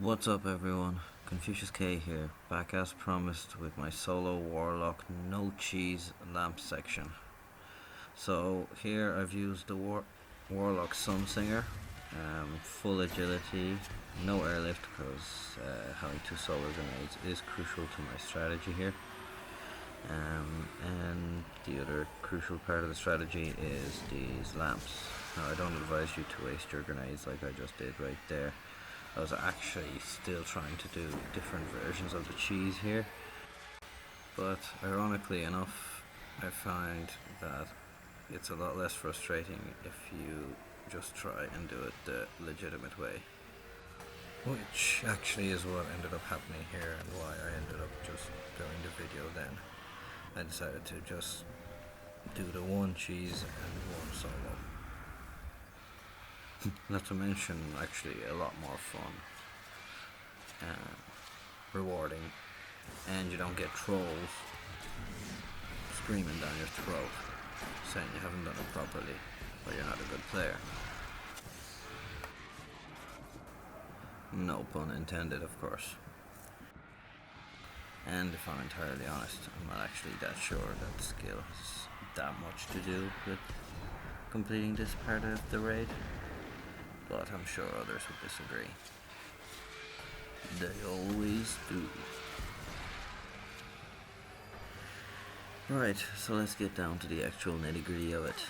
What's up everyone, Confucius K here, back as promised with my solo warlock no cheese lamp section. So here I've used the warlock Sunsinger, full agility, no airlift because having two solar grenades is crucial to my strategy here. And the other crucial part of the strategy is these lamps. Now I don't advise you to waste your grenades like I just did right there. I was actually still trying to do different versions of the cheese here, but ironically enough I find that it's a lot less frustrating if you just try and do it the legitimate way, which actually is what ended up happening here and why I ended up just doing the video then. I decided to just do the one cheese and one solo. Not to mention actually a lot more fun, rewarding, and you don't get trolls screaming down your throat saying you haven't done it properly or you're not a good player. No pun intended, of course. And if I'm entirely honest, I'm not actually that sure that skill has that much to do with completing this part of the raid, but I'm sure others would disagree. They always do. Right, so let's get down to the actual nitty-gritty of it.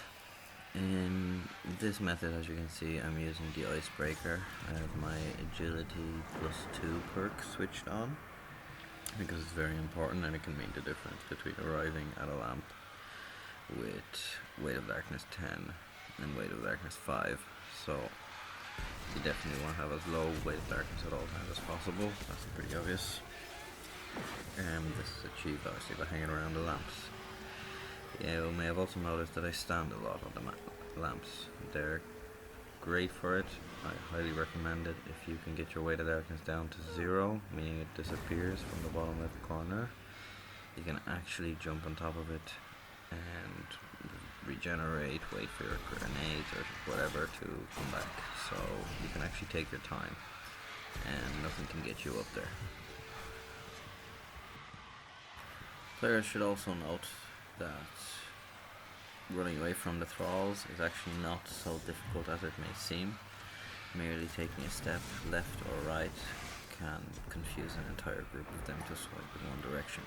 In this method, as you can see, I'm using the icebreaker. I have my agility +2 perk switched on because it's very important and it can mean the difference between arriving at a lamp with weight of darkness 10 and weight of darkness 5. So you definitely want to have as low weight of darkness at all times as possible. That's pretty obvious. This is achieved obviously by hanging around the lamps. You may have also noticed that I stand a lot on the lamps. They're great for it. I highly recommend it if you can get your weight of darkness down to 0, meaning it disappears from the bottom left corner. You can actually jump on top of it and regenerate, wait for your grenades or whatever to come back. So you can actually take your time and nothing can get you up there. Players should also note that running away from the thralls is actually not so difficult as it may seem. Merely taking a step left or right can confuse an entire group of them to swipe in one direction,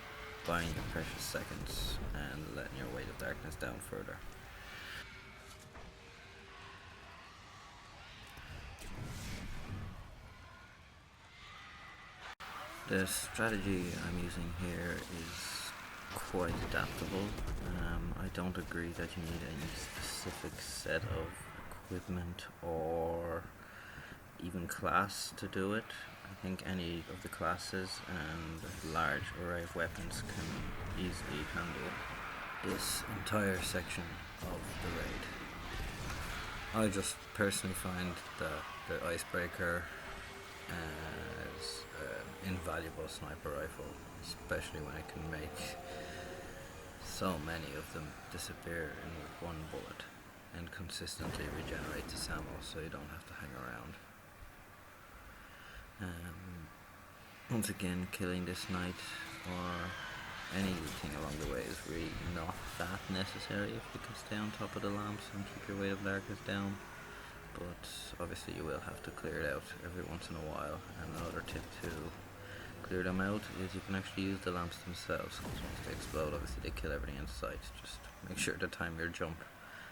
buying you precious seconds and letting your weight of darkness down further. The strategy I'm using here is quite adaptable. I don't agree that you need any specific set of equipment or even class to do it. I think any of the classes and large array of weapons can easily handle this entire section of the raid. I just personally find the icebreaker as an invaluable sniper rifle, especially when it can make so many of them disappear in one bullet and consistently regenerate the ammo so you don't have to hang around. Once again, killing this knight or anything along the way is really not that necessary if you can stay on top of the lamps and keep your weight of darkness down, but obviously you will have to clear it out every once in a while. And another tip to clear them out is you can actually use the lamps themselves, because once they explode obviously they kill everything in sight. Just make sure to time your jump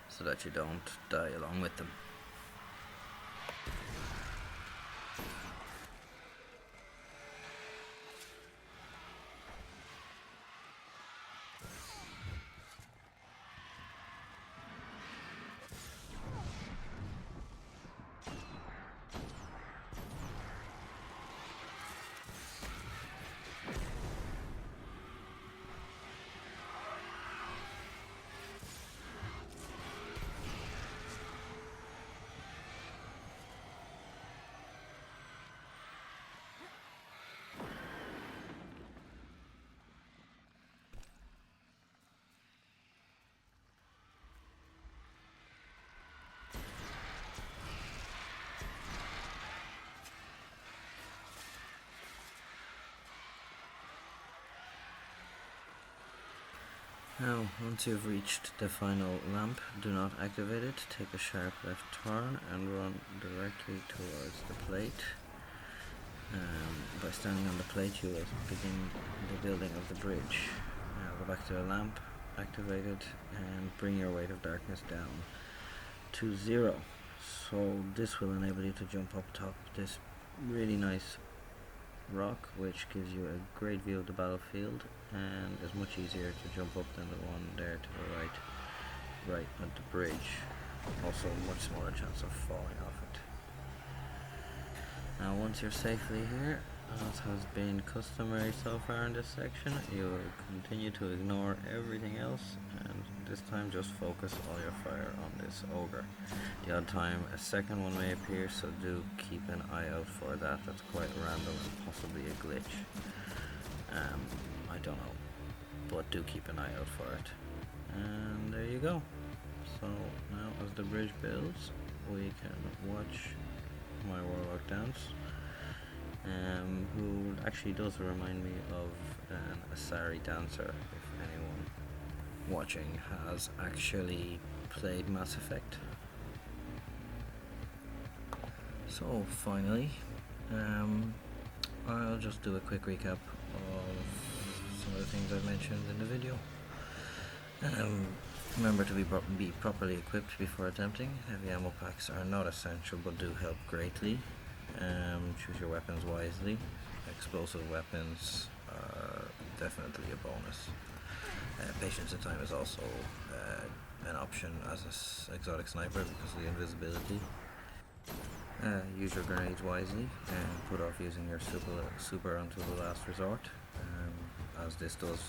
so that you don't die along with them. Now, once you've reached the final lamp, do not activate it. Take a sharp left turn and run directly towards the plate. By standing on the plate, you will begin the building of the bridge. Now go back to the lamp, activate it, and bring your weight of darkness down to 0. So this will enable you to jump up top this really nice rock, which gives you a great view of the battlefield and is much easier to jump up than the one there to the right at the bridge. Also much smaller chance of falling off it. Now once you're safely here, as has been customary so far in this section, you will continue to ignore everything else and this time just focus all your fire on this ogre. The odd time a second one may appear, so do keep an eye out for that. That's quite random and possibly a glitch. I don't know, but do keep an eye out for it. And there you go. So now as the bridge builds, we can watch my warlock dance, who actually does remind me of an Asari dancer, if anyone watching has actually played Mass Effect. So finally, I'll just do a quick recap of some of the things I mentioned in the video. Remember to be properly equipped before attempting. Heavy ammo packs are not essential but do help greatly. Choose your weapons wisely. Explosive weapons are definitely a bonus. Patience and time is also an option as an exotic sniper because of the invisibility. Use your grenades wisely and put off using your super until the last resort, as this does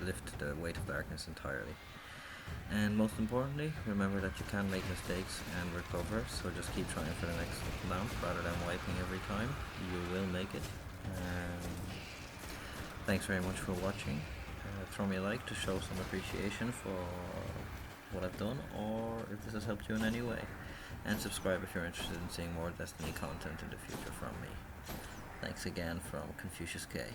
lift the weight of darkness entirely. And most importantly, remember that you can make mistakes and recover, so just keep trying for the next lamp rather than wiping every time. You will make it. Thanks very much for watching. Throw me a like to show some appreciation for what I've done, or if this has helped you in any way. And subscribe if you're interested in seeing more Destiny content in the future from me. Thanks again from Confucius K.